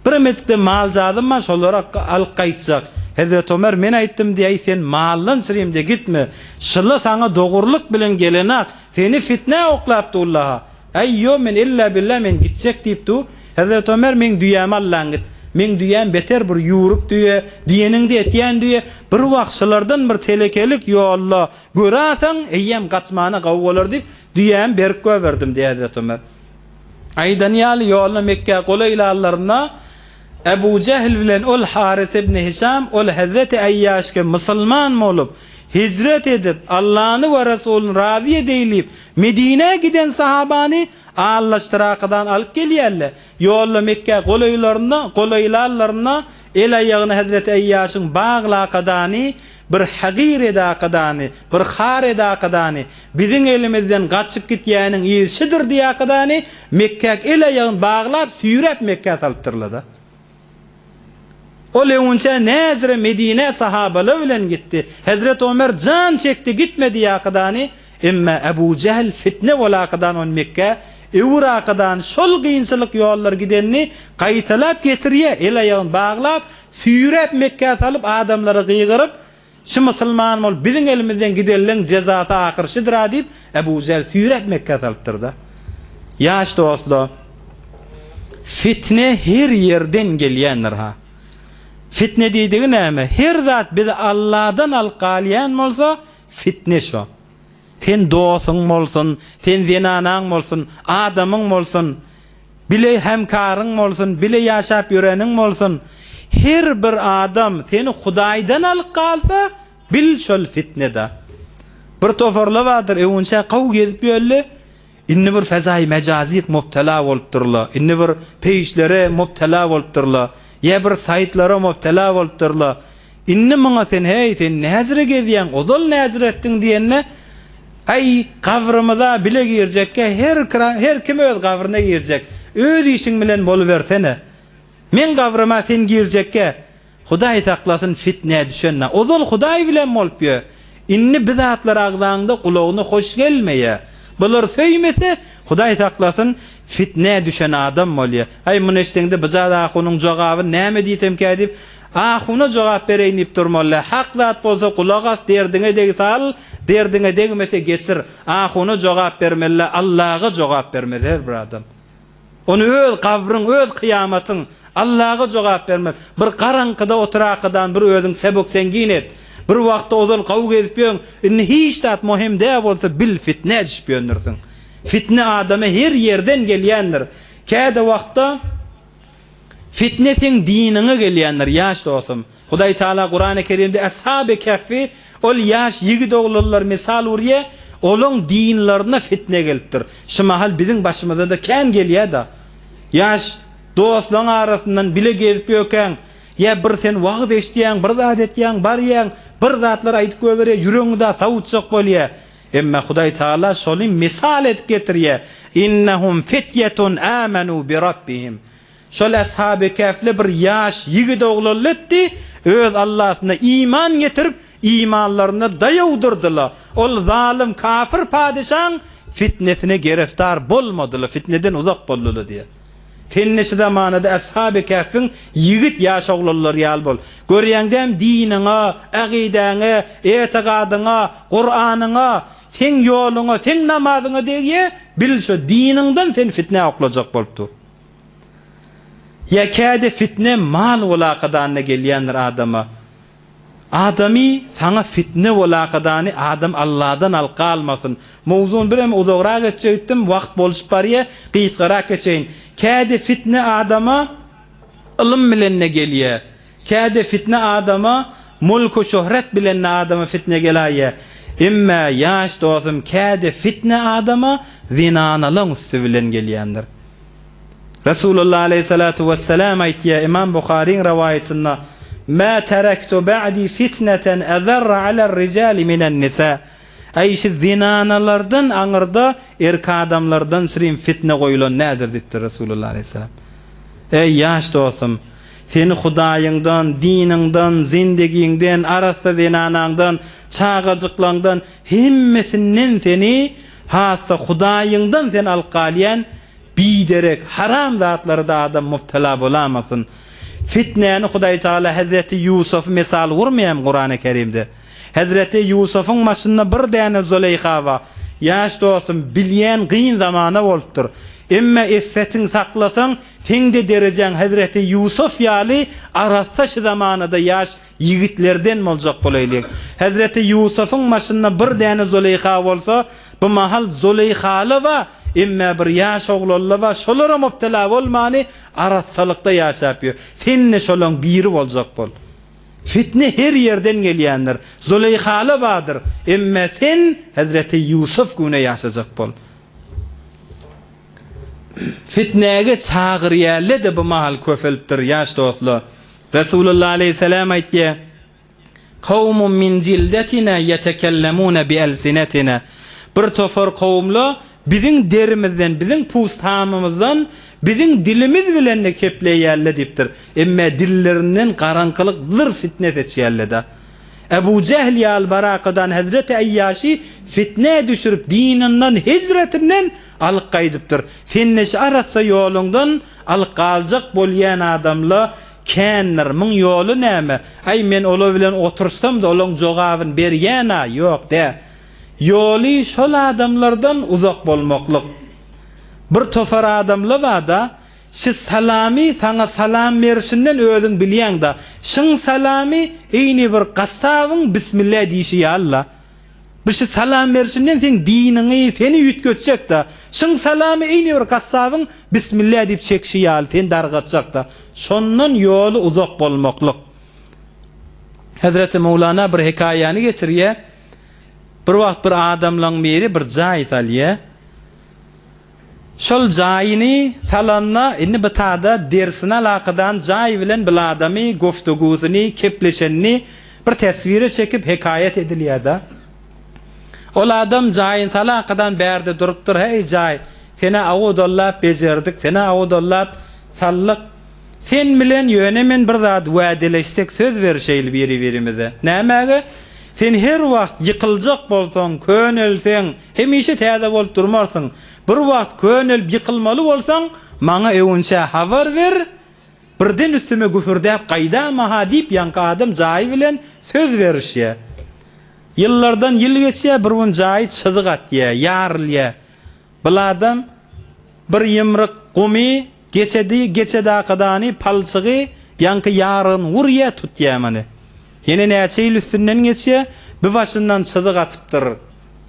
Bir mezgide mal zadım ma şolara alqaytsak. Hazreti Ömer men aytdım diye sen malın sırayım de gitme. Şılla sana doğurluk bilen gelenak seni fitne oklaptı Allah'a. Ay yo men illa billah men gitsek deyipti. Hazreti Ömer men düyama Allah'ın git. Men düyen beter bir yuruk düye, diyenin de etiyen düye, bir vakşılardan bir telekelik yo Allah, görasan eyyem kaçmana kavgalar deyip, düyen berk verdim diye Hazreti Ömer. Aydan yali yo Allah Mekke kolayla Allah'ına, Ebu Cehil bilen ol Haris ibn Hişam, ol Hazreti Ayyaş'ke Müslüman mı olup, hicret edip, Allah'ını ve Resul'ün radiye deyilip, Medine'ye giden sahabani, Allah iştirakıdan alıp geliyerler. Yolla Mekke kolaylarına el ayağını Hazreti Ayyaş'ın bağla kadani, bir hagir eda kadani, bir khar eda kadani, bizim elimizden kaçıp gityenin iyisidir diye kadani, Mekke el ayağını bağlap sürep Mekke salıptırladı. O levunca nezre Medine sahabalı bilen gitti. Hazreti Ömer can çekti gitmedi ya kadani, emma Ebu Cehil fitne ola kadan on Mekke Evrakadan şol kıyınçılık yollar gidenini kayıtalap getiriye, el ayağını bağlap, sürep Mekke salıp adamları kıygırıp, şu Müslüman ol, bizim elimizden giderlerin cezatı akırşıdır adip, Ebu Cehil sürep Mekke salıptırdı. Yaş dostlar, fitne her yerden gelyendir ha. Fitne dediği ne mi? Her zat bizi Allah'dan alqaliyen olsa, fitne şu. Sen dostun olsun, sen zinanan olsun, adamın olsun, bile hemkarın olsun, bile yaşap yürenin olsun. Her bir adam seni Hudaydan alqalsa, bil şol fitnede. Bir tofarlı vardır, evunca qav gezip yölle, inni bir fezai mecazik mubtala olup durla, inni bir peyişlere mubtala olup durla, ya bir saytlara mubtala olup durla. İnni mına sen, hey sen nezire geziyen, ozol nezire ettin diyenle, ay kavrımıza bile girecekke her kim öz kavrına girecek. Öz işin bilen boluversene. Men kavrıma sen girecekke. Huday saklasın fitneye düşenne. Ozol Huday bilen molpyo. İnni bizatlar ağzağında kulağına hoş gelmeye. Bular söymese Huday saklasın fitneye düşen adam molya. Ay müneştengde bizat ahunun cevabı näme diysem ki edip ahuna cevap bereyin ip durmalı. Hak zat bolsa kulak as derdine degi sal, derdine degmese geçir. Ahuna cevap vermeli, Allah'a cevap vermeli her bir adam. Onu öz kavrın, öz kıyamatın Allah'a cevap vermeli. Bir karankıda oturakadan bir özün sebok sengin et. Bir vakti ozal kavga edip yön, hiç dat muhim de bolsa bil fitne düşpiyonursun. Fitne adamı her yerden gelyendir. Kâde vakta fitne sen dinine gelyenler yaş dostum. Huday Teala Kur'an-ı Kerim'de Ashab-ı Kehf'i ol yaş yigit oğullar misal urye olun dinlerine fitne geliptir. Şu mahal bizim başımıza da ken geliyor da. Yaş dostların arasından bile gezip yokken Ya bir sen wagt eşdiýän, bir zat etýän, barýan, bir zatlar aýdyp göbere, ýüregiňde sawutjak bolýar. Emma Hudaý Taala şoly misal etip getirýär. İnnehum fityetun amanu bi rabbihim. Şol ashab-ı kehfle bir ýaş ýigit oglanletdi, öz Allahyna iman getirip imanlaryna daýawdyrdylar. Ol zalim kafir padişaň fitnesine gereftar bolmadylar, fitneden uzak boldular diye. Fenneşi zamanada ashab-ı kehfin ýigit ýaş oglallary ýal bol. Görýäňdem diniňe, aqidaňe, etiqadyňa, Qur'anyňa, sen ýoluňa, sen namazyňa diýe bil şu diniňden sen fitne oglajak bolupdy. Ýa-käde fitne mal ulaqadanyna gelýändir adama. Adamy sana fitne ulaqadany adam Allahdan alqalmasyn. Mowzun birem uzagraga geçdim, wagt boluşyp barýa, gysgarak geçeýin. Käde fitne adama ilm bilenne gelýär. Käde fitne adama mulk we şöhret bilenne adama fitne gelýär. Emma ýaş dostum käde fitne adama zinanalyň üstü bilen gelýändir. Resulullah aleyhissalatu vesselam aýtýar İmam Buhariň riwayetinde "Ma taraktu ba'di fitneten azarra ala'r-rijali minen nisa." Aýşi zinanalardan aňyrda erki adamlardan sirin fitne goýulan nädir dipdi Resulullah aleyhissalam. Ey ýaş dostum, seni Hudaýyňdan, diniňden, zindegiňden, arasy zinanaňdan, çağajyklaňdan hemmesinden seni hassa Hudaýyňdan sen alqalýan biderek haram zatlara da adam mubtala bolamasyn. Fitnäni Hudaý Taala Hazreti Yusuf misal wurmaýam Qur'an-ı Kerimde. Hazreti Yusuf'un maşynda bir däne Zuleyha wa. Ýaş dostum, bilýän gyn zamana bolupdyr. Emma iffetin saklasaň, sen de derejeň Hazreti Yusuf ýaly arassa şu zamanada ýaş ýigitlerden boljak bolaýlyk. Hazreti Yusuf'un maşynda bir däne Zuleyha bolsa, bu mahal Zuleyhaly wa emma bir ýaş oglalla wa şolara mubtala bolmany arassalykda ýaşapýar. Sen şolaň biri boljak bol. Fitne her yerden gelýändir. Zuleyhaly badyr. Emma sen Hazreti Yusuf güne ýaşajak bol. Fitnäge çağırýarlar da bu mahal köfelipdir ýaş dostlar. Resulullah aleyhissalam aýtdy: "Kawmun min jildatina yatakallamuna bi alsinatina." Bir tofar kawmlar biziň derimizden, biziň pustamymyzdan, biziň dilimiz bilen kepleýärler dipdir. Emma dillerinden garankylyk zır fitne seçýärler da. Ebu Cehl ýal Barakadan Hazreti Ayyaşi fitne düşürüp dininden, hicretinden alykaýdypdyr. Fenneş arasa ýoluňdan alqaljak bolýan adamlar kändir, müň ýolu näme? Ay men ola bilen otursam da olaň jogabyny berýäna, ýok de. Ýoly şol adamlardan uzak bolmaklyk. Bir tofar adamlar bada, şu salami sana salam berişinden özüň bilýän da, şun salami eýni bir gassabyň bismillah diýişi ýalla. Bu şu salam berişinden sen diniňi seni ýütgetjek da, şun salami eýni bir gassabyň bismillah diýip çekşi ýal sen dargatjak da. Şondan ýoly uzak bolmaklyk. Hazreti Mevlana bir hikaýany getirýär. Bir wagt bir adamlaň biri bir jaý salýar. Şol jaýyny salanna inni bitada dersine alaqadan jaý bilen bil adamy goftugusyny, kepleşenini bir taswire çekip hikayet edilýär da. Ol adam jaýyn alaqadan bärde durupdyr, hey jaý, seni awudollap bejerdik, seni awudollap sallyk. Sen bilen ýönemen bir zat wädeleşsek söz berişeýli biri-birimize. Nämäge? Sen her wagt ýykyljak bolsaň, könelseň, hemişe täze bolup durmarsyň. Bir wagt könel ýykylmaly bolsaň, maňa öwünçe habar ber. Birden üstüme güfürdäp gaýdama ha diýip ýanky adam jaý bilen söz berişýär. Ýyllardan ýyl geçýär, bir gün jaý çyzyk atýar, ýarylýar. Bu adam bir ýymryk gumy geçedi akadany palçygy ýanky ýaryn wurýa tutýar many. Yine näçe ýyl üstünden geçýär, bu başyndan çyzyk atypdyr,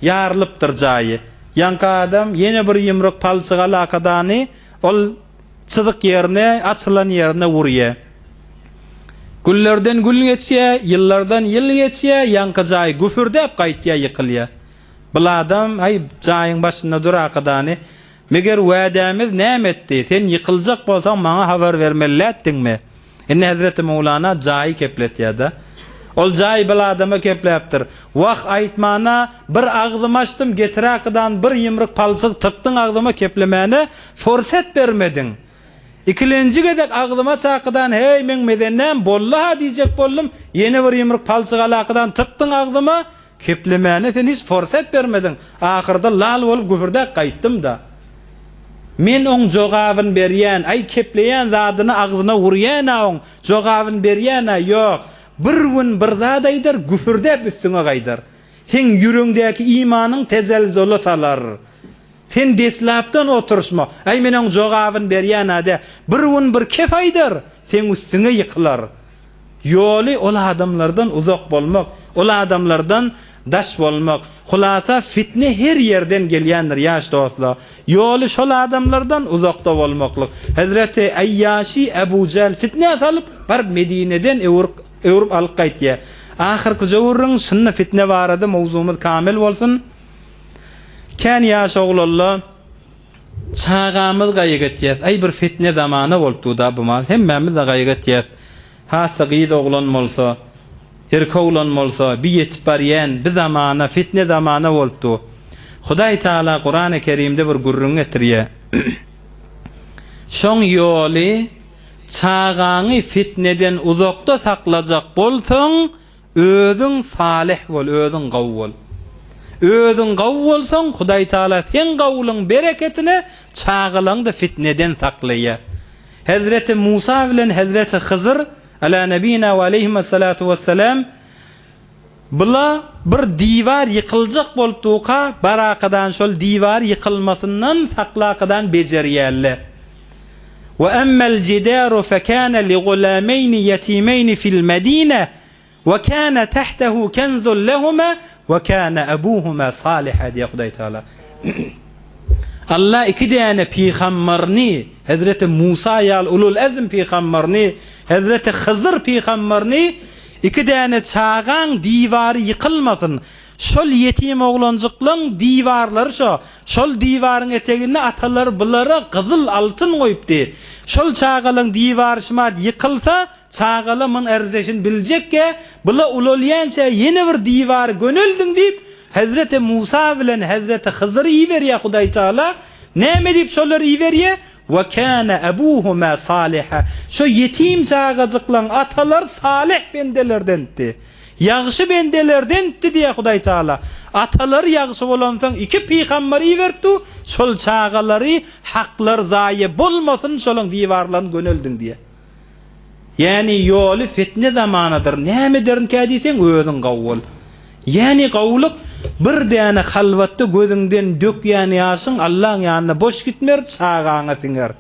ýarylypdyr jaýy. Ýanky adam ýene bir ýymryk palçygy alakadany ol çyzyk ýerine, açylan ýerine wurýar. Güllerden gül geçýär, ýyllardan ýyl geçýär, ýanky jaý güfürdäp gaýtýar, ýykylýar. Bu adam ay jaýyň başynda dur akadany, meger wädämiz näme etdi? Sen ýykyljak bolsaň maňa habar bermeliätdiňmi? Enne Hazreti Mevlana cahi kepletiyada. Ol cahi bala adama kepleptir. Vaq aytmana bir ağzım açtım getirakıdan bir yımrık palçık tıktın ağzıma keplemene forset vermedin. İkilinci gedek ağzıma çakıdan hey men medennem bolla diyecek bollum. Yeni bir yımrık palçık alakıdan tıktın ağzıma keplemene sen hiç forset vermedin. Ahırda lal olup güfürde kayıttım da. Men on jogabyn berýän, ay kepleýän zadyny agzyna urýän on jogabyn berýän ýok. Bir gün bir zat aýdar güfürde üstüňe gaýdar. Sen ýüreňdäki imanyň tezelzoli salar. Sen deslapdan oturuşma. Ay men on jogabyn berýän ade bir gün bir kep aýdar, sen üstüňe ýykylar. Ýoly ol adamlardan uzak bolmak, ol adamlardan daş bolmak. Hulasa fitne her yerden gelýändir ýaş dostlar. Ýoly şol adamlardan uzakda bolmaklyk. Hazreti Ayyaşi Ebu Cehil fitne salyp bir Medineden öwrüp alyp gaýtdy. Ahyrky jowrun şunna fitne barady mawzumyz kamil bolsun. Kan ýaş oglanlar çağamyz gaýgatýäs. Ay bir fitne zamany bolupdy da bu mal. Hemmemiz gaýgatýäs. Hasa gyz oglan bolsa erkowlan bolsa bir yetip barýan bir zamana fitne zamana bolupdy. Hudaý Taala Qur'an-ı Kerimde bir gurrun getirýär. Şoň ýoly çağaňy fitneden uzakda saklajak bolsaň, özüň salih bol, özüň gaw bol. Özüň gaw bolsaň, Hudaý Taala sen gawlyň bereketini çağılaňda fitneden saklaýar. Hazreti Musa bilen Hazreti Hızır ala nebina ve aleyhissalatu vesselam bula bir divar yıkılacak bolupdyka barakadan şol divar yıkılmasından saklakadan bejerýärler. Ve emmel jidaru fekana li gulamayn yatimayn fil medine ve kana tahtahu kanzun lahumā ve kana abuhuma salihan diye Hudaý Taala. Allah iki tane peygamberni Hazreti Musa yal ulul azm peygamberni Hazreti Hızır peygamberni iki tane çağan divarı yıkılmasın. Şol yetim oglanjyklaryň diwarlary şol diwarın etegine atalar bulara gyzyl altyn goýupdy. Şol çağalyň diwary şmat yıkılsa çağalymyň erzeşini biljekke bula ululýança yeni bir diwar gönüldin diýip Hazreti Musa bilen Hazreti Hızır iýberýär Hudaý Taala. Näme diýip şolar iýberýär? Ve kana abuhuma saliha. Şu yetim çağajyklaryň atalar salih bendelerdendi. Ýagşy bendelerdendi diýe Hudaý Taala. Atalar ýagşy bolansaň iki peýgamber iýberdi, şol çağalary haklar zaýy bolmasyn şolaň diwarlaryny gönüldin diýe. Yani ýoly fitne zamanydyr. Näme derin kädiseň özüň gawul. Yani gawlyk bir däne halwatda gözüňden dökýän ýaşyň Allahyň ýanyna boş gitmer, çağaňa siňer.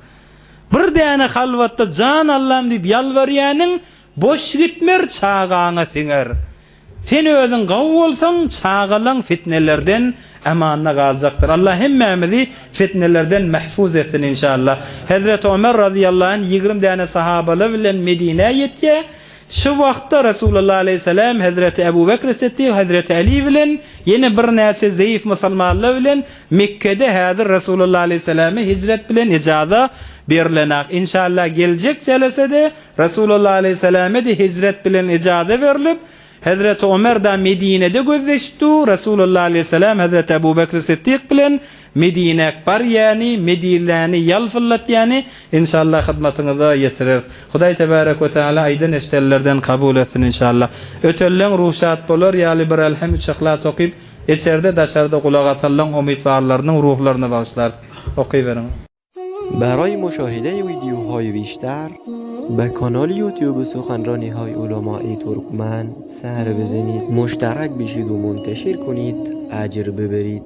Bir däne halwatda jan Allahym diýip ýalbarýanyň boş gitmer, çağaňa siňer. Sen özüň gaw bolsaň, çağalyň fitnelerden amana galjakdyr. Allah hemmemizi fitnelerden mahfuz etsin inşallah. Hazreti Ömer radıyallahu anh 20 däne sahabalar bilen Medine'ye ýetdi. Şu wagtda Rasulullah aleyhisselam Hazreti Ebu Bekr Siddiq, Hazreti Ali bilen yine bir näçe zayıf musulmanlar bilen Mekke'de hazır Rasulullah aleyhisselam'a hicret bilen icaza berilenak. İnşallah gelecek celesede Rasulullah aleyhisselam'a de hicret bilen icaza verilip Hazreti Ömer da Medine'de gözleşdi. Rasulullah aleyhisselam Hazreti Ebu Bekr Siddiq bilen Medine bar yani Medine'ni yalfıllat yani inşallah hizmetinize yetirir. Hudaý tebarek ve teala aydın eştellerden kabul etsin inşallah. Ötellen ruhsat bolar ýaly bir elham çyklas okyp eçerde daşarda kulak asallan umidwarlarynyň ruhlaryny bağışlar. Okyberin.
برای مشاهده ویدیوهای بیشتر به کانال یوتیوب سخنرانی های علمای ترکمن سر بزنید، مشترک بشید و منتشر کنید، اجر ببرید.